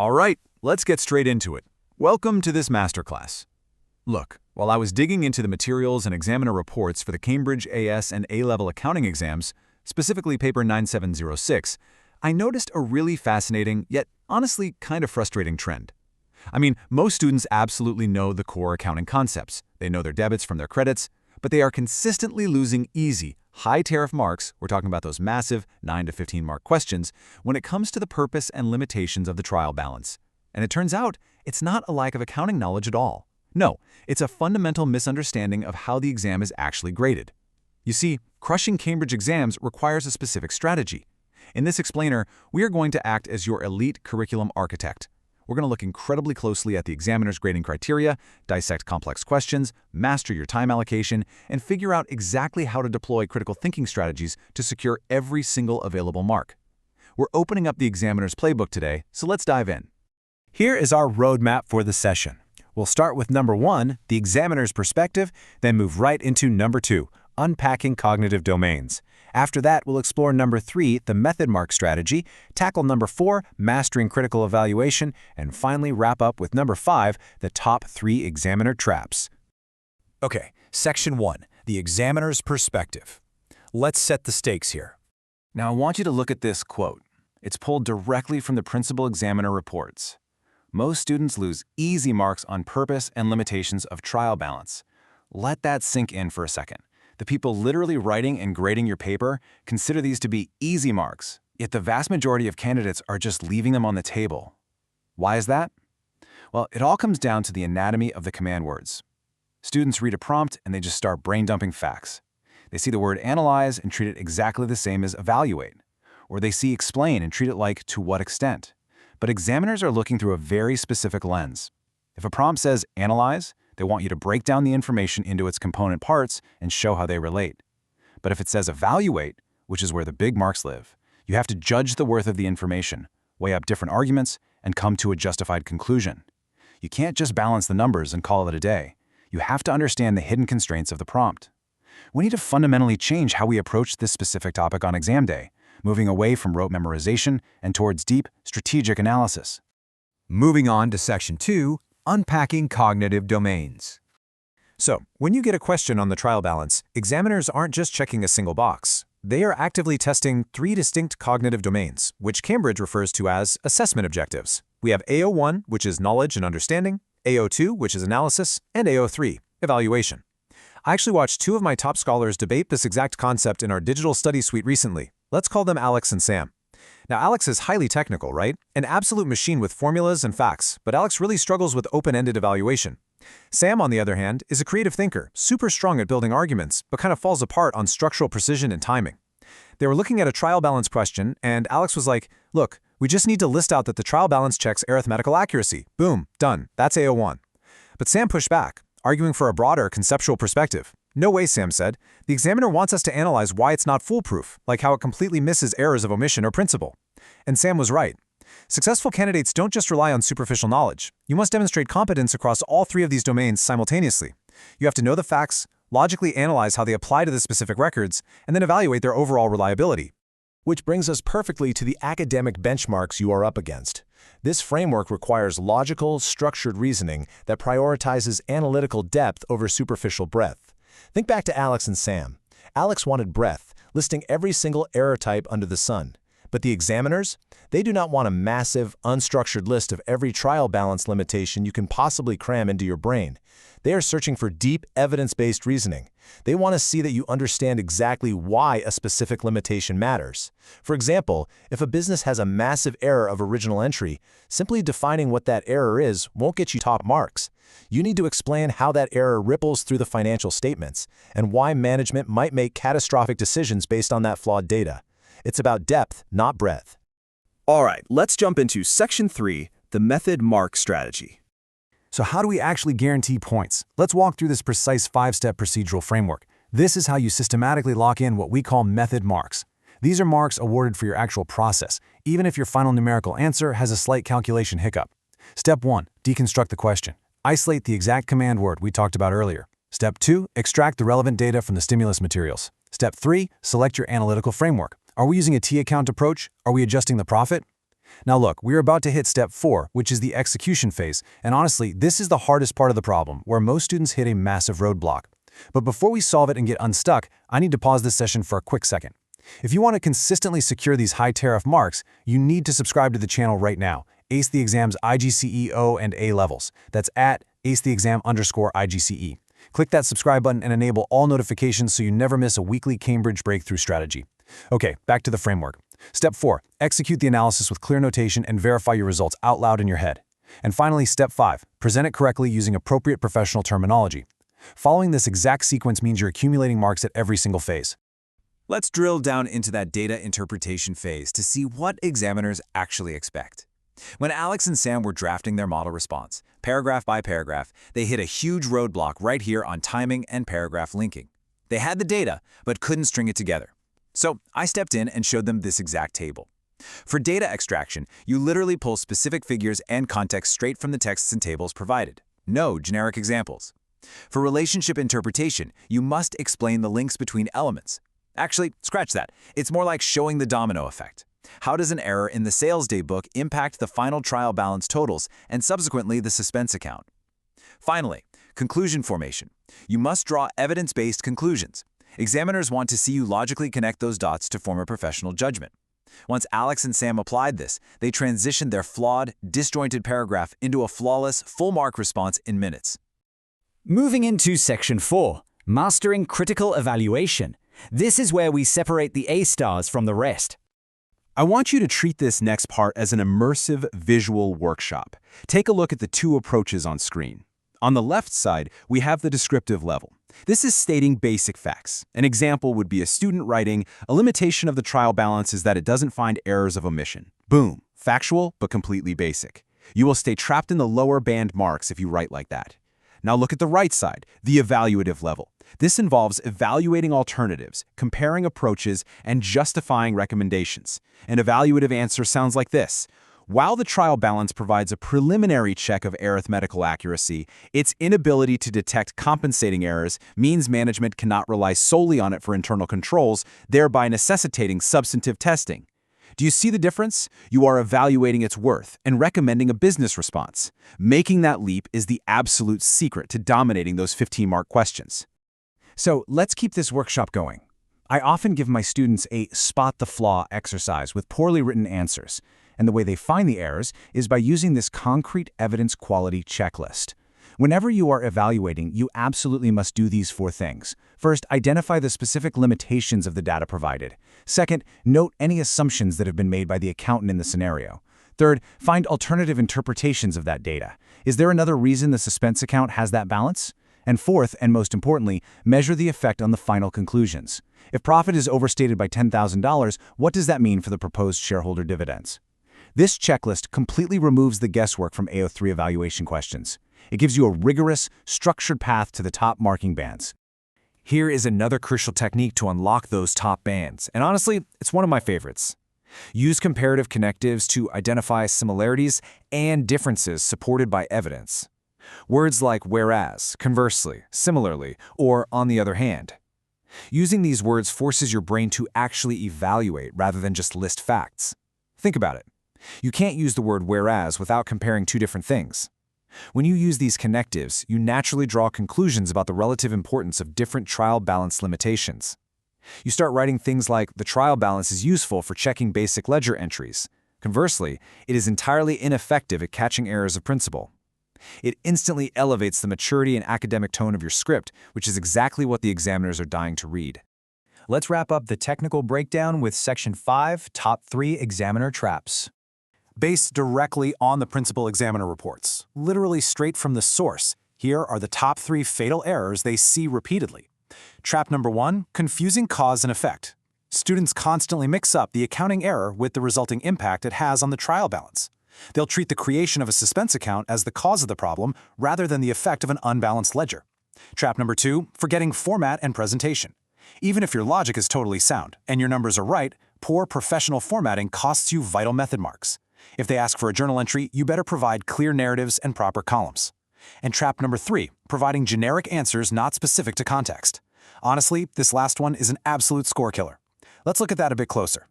All right, let's get straight into it. Welcome to this masterclass. Look, while I was digging into the materials and examiner reports for the Cambridge AS and A-level accounting exams, specifically paper 9706, I noticed a really fascinating, yet honestly kind of frustrating trend. I mean, most students absolutely know the core accounting concepts. They know their debits from their credits, but they are consistently losing easy, high-tariff marks, we're talking about those massive 9 to 15 mark questions, when it comes to the purpose and limitations of the trial balance. And it turns out, it's not a lack of accounting knowledge at all. No, it's a fundamental misunderstanding of how the exam is actually graded. You see, crushing Cambridge exams requires a specific strategy. In this explainer, we are going to act as your elite curriculum architect. We're going to look incredibly closely at the examiner's grading criteria, dissect complex questions, master your time allocation, and figure out exactly how to deploy critical thinking strategies to secure every single available mark. We're opening up the examiner's playbook today, so let's dive in. Here is our roadmap for the session. We'll start with number 1, the examiner's perspective, then move right into number 2, unpacking cognitive domains. After that, we'll explore number 3, the method mark strategy, tackle number 4, mastering critical evaluation, and finally wrap up with number 5, the top 3 examiner traps. Okay, section 1, the examiner's perspective. Let's set the stakes here. Now I want you to look at this quote. It's pulled directly from the principal examiner reports. Most students lose easy marks on purpose and limitations of trial balance. Let that sink in for a second. The people literally writing and grading your paper consider these to be easy marks, yet the vast majority of candidates are just leaving them on the table. Why is that? Well, it all comes down to the anatomy of the command words. Students read a prompt and they just start brain-dumping facts. They see the word analyze and treat it exactly the same as evaluate. Or they see explain and treat it like to what extent. But examiners are looking through a very specific lens. If a prompt says analyze, they want you to break down the information into its component parts and show how they relate. But if it says evaluate, which is where the big marks live, you have to judge the worth of the information, weigh up different arguments, and come to a justified conclusion. You can't just balance the numbers and call it a day. You have to understand the hidden constraints of the prompt. We need to fundamentally change how we approach this specific topic on exam day, moving away from rote memorization and towards deep, strategic analysis. Moving on to section 2, unpacking cognitive domains. So, when you get a question on the trial balance, examiners aren't just checking a single box. They are actively testing 3 distinct cognitive domains, which Cambridge refers to as assessment objectives. We have AO1, which is knowledge and understanding, AO2, which is analysis, and AO3, evaluation. I actually watched 2 of my top scholars debate this exact concept in our digital study suite recently. Let's call them Alex and Sam. Now, Alex is highly technical, right? An absolute machine with formulas and facts, but Alex really struggles with open-ended evaluation. Sam, on the other hand, is a creative thinker, super strong at building arguments, but kind of falls apart on structural precision and timing. They were looking at a trial balance question, and Alex was like, look, we just need to list out that the trial balance checks arithmetical accuracy. Boom, done. That's AO1. But Sam pushed back, arguing for a broader conceptual perspective. No way, Sam said. The examiner wants us to analyze why it's not foolproof, like how it completely misses errors of omission or principle. And Sam was right. Successful candidates don't just rely on superficial knowledge. You must demonstrate competence across all 3 of these domains simultaneously. You have to know the facts, logically analyze how they apply to the specific records, and then evaluate their overall reliability. Which brings us perfectly to the academic benchmarks you are up against. This framework requires logical, structured reasoning that prioritizes analytical depth over superficial breadth. Think back to Alex and Sam. Alex wanted breadth, listing every single error type under the sun. But the examiners? They do not want a massive, unstructured list of every trial balance limitation you can possibly cram into your brain. They are searching for deep, evidence-based reasoning. They want to see that you understand exactly why a specific limitation matters. For example, if a business has a massive error of original entry, simply defining what that error is won't get you top marks. You need to explain how that error ripples through the financial statements and why management might make catastrophic decisions based on that flawed data. It's about depth, not breadth. All right, let's jump into section 3, the method mark strategy. So how do we actually guarantee points? Let's walk through this precise 5-step procedural framework. This is how you systematically lock in what we call method marks. These are marks awarded for your actual process, even if your final numerical answer has a slight calculation hiccup. Step 1, deconstruct the question. Isolate the exact command word we talked about earlier. Step 2, extract the relevant data from the stimulus materials. Step 3, select your analytical framework. Are we using a T-account approach? Are we adjusting the profit? Now look, we're about to hit step 4, which is the execution phase, and honestly, this is the hardest part of the problem, where most students hit a massive roadblock. But before we solve it and get unstuck, I need to pause this session for a quick second. If you want to consistently secure these high-tariff marks, you need to subscribe to the channel right now. Ace the Exam's IGCE O and A levels. That's at acetheexam_IGCE. Click that subscribe button and enable all notifications so you never miss a weekly Cambridge breakthrough strategy. Okay, back to the framework. Step 4, execute the analysis with clear notation and verify your results out loud in your head. And finally, step 5, present it correctly using appropriate professional terminology. Following this exact sequence means you're accumulating marks at every single phase. Let's drill down into that data interpretation phase to see what examiners actually expect. When Alex and Sam were drafting their model response, paragraph by paragraph, they hit a huge roadblock right here on timing and paragraph linking. They had the data, but couldn't string it together. So I stepped in and showed them this exact table. For data extraction, you literally pull specific figures and context straight from the texts and tables provided. No generic examples. For relationship interpretation, you must explain the links between elements. Actually, scratch that. It's more like showing the domino effect. How does an error in the sales day book impact the final trial balance totals and subsequently the suspense account? Finally, conclusion formation. You must draw evidence-based conclusions. Examiners want to see you logically connect those dots to form a professional judgment. Once Alex and Sam applied this, they transitioned their flawed, disjointed paragraph into a flawless, full-mark response in minutes. Moving into Section 4, Mastering Critical Evaluation. This is where we separate the A-stars from the rest. I want you to treat this next part as an immersive visual workshop. Take a look at the two approaches on screen. On the left side, we have the descriptive level. This is stating basic facts. An example would be a student writing, "A limitation of the trial balance is that it doesn't find errors of omission." Boom, factual but completely basic. You will stay trapped in the lower band marks if you write like that. Now look at the right side, the evaluative level. This involves evaluating alternatives, comparing approaches, and justifying recommendations. An evaluative answer sounds like this. While the trial balance provides a preliminary check of arithmetical accuracy, its inability to detect compensating errors means management cannot rely solely on it for internal controls, thereby necessitating substantive testing. Do you see the difference? You are evaluating its worth and recommending a business response. Making that leap is the absolute secret to dominating those 15-mark questions. So let's keep this workshop going. I often give my students a spot the flaw exercise with poorly written answers, and the way they find the errors is by using this concrete evidence quality checklist. Whenever you are evaluating, you absolutely must do these 4 things. First, identify the specific limitations of the data provided. Second, note any assumptions that have been made by the accountant in the scenario. Third, find alternative interpretations of that data. Is there another reason the suspense account has that balance? And fourth, and most importantly, measure the effect on the final conclusions. If profit is overstated by $10,000, what does that mean for the proposed shareholder dividends? This checklist completely removes the guesswork from AO3 evaluation questions. It gives you a rigorous, structured path to the top marking bands. Here is another crucial technique to unlock those top bands, and honestly, it's one of my favorites. Use comparative connectives to identify similarities and differences supported by evidence. Words like whereas, conversely, similarly, or on the other hand. Using these words forces your brain to actually evaluate rather than just list facts. Think about it. You can't use the word whereas without comparing 2 different things. When you use these connectives, you naturally draw conclusions about the relative importance of different trial balance limitations. You start writing things like, the trial balance is useful for checking basic ledger entries. Conversely, it is entirely ineffective at catching errors of principle. It instantly elevates the maturity and academic tone of your script, which is exactly what the examiners are dying to read. Let's wrap up the technical breakdown with Section 5, Top 3 Examiner Traps. Based directly on the principal examiner reports, literally straight from the source, here are the top 3 fatal errors they see repeatedly. Trap number 1, confusing cause and effect. Students constantly mix up the accounting error with the resulting impact it has on the trial balance. They'll treat the creation of a suspense account as the cause of the problem rather than the effect of an unbalanced ledger. Trap number 2, forgetting format and presentation. Even if your logic is totally sound and your numbers are right, poor professional formatting costs you vital method marks. If they ask for a journal entry, you better provide clear narratives and proper columns. And trap number 3, providing generic answers not specific to context. Honestly, this last one is an absolute score killer. Let's look at that a bit closer.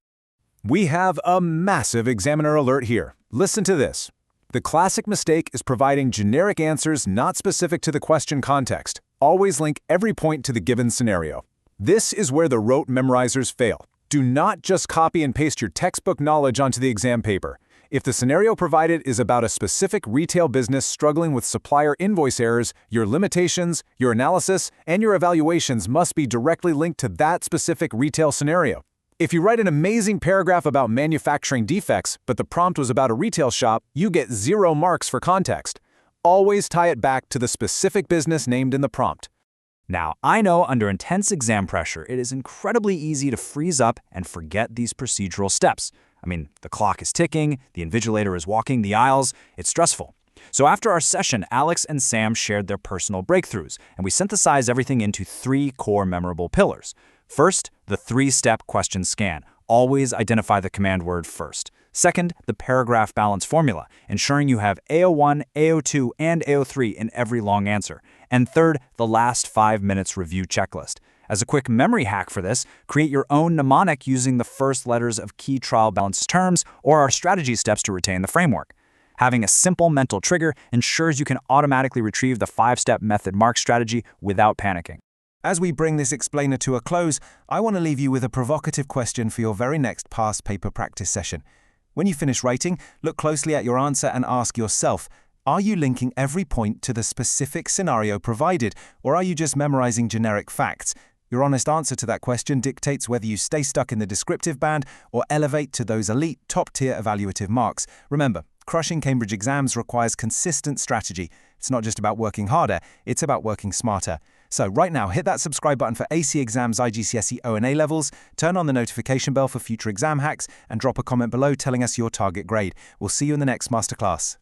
We have a massive examiner alert here. Listen to this. The classic mistake is providing generic answers not specific to the question context. Always link every point to the given scenario. This is where the rote memorizers fail. Do not just copy and paste your textbook knowledge onto the exam paper. If the scenario provided is about a specific retail business struggling with supplier invoice errors, your limitations, your analysis, and your evaluations must be directly linked to that specific retail scenario. If you write an amazing paragraph about manufacturing defects, but the prompt was about a retail shop, you get 0 marks for context. Always tie it back to the specific business named in the prompt. Now, I know under intense exam pressure, it is incredibly easy to freeze up and forget these procedural steps. I mean, the clock is ticking, the invigilator is walking the aisles, it's stressful. So after our session, Alex and Sam shared their personal breakthroughs, and we synthesized everything into 3 core memorable pillars. First, the 3-step question scan. Always identify the command word first. Second, the paragraph balance formula, ensuring you have AO1, AO2, and AO3 in every long answer. And third, the last 5 minutes review checklist. As a quick memory hack for this, create your own mnemonic using the first letters of key trial balance terms or our strategy steps to retain the framework. Having a simple mental trigger ensures you can automatically retrieve the 5-step method mark strategy without panicking. As we bring this explainer to a close, I want to leave you with a provocative question for your very next past paper practice session. When you finish writing, look closely at your answer and ask yourself, are you linking every point to the specific scenario provided, or are you just memorizing generic facts? Your honest answer to that question dictates whether you stay stuck in the descriptive band or elevate to those elite, top-tier evaluative marks. Remember, crushing Cambridge exams requires consistent strategy. It's not just about working harder, it's about working smarter. So right now, hit that subscribe button for AC Exams IGCSE O and A levels, turn on the notification bell for future exam hacks, and drop a comment below telling us your target grade. We'll see you in the next masterclass.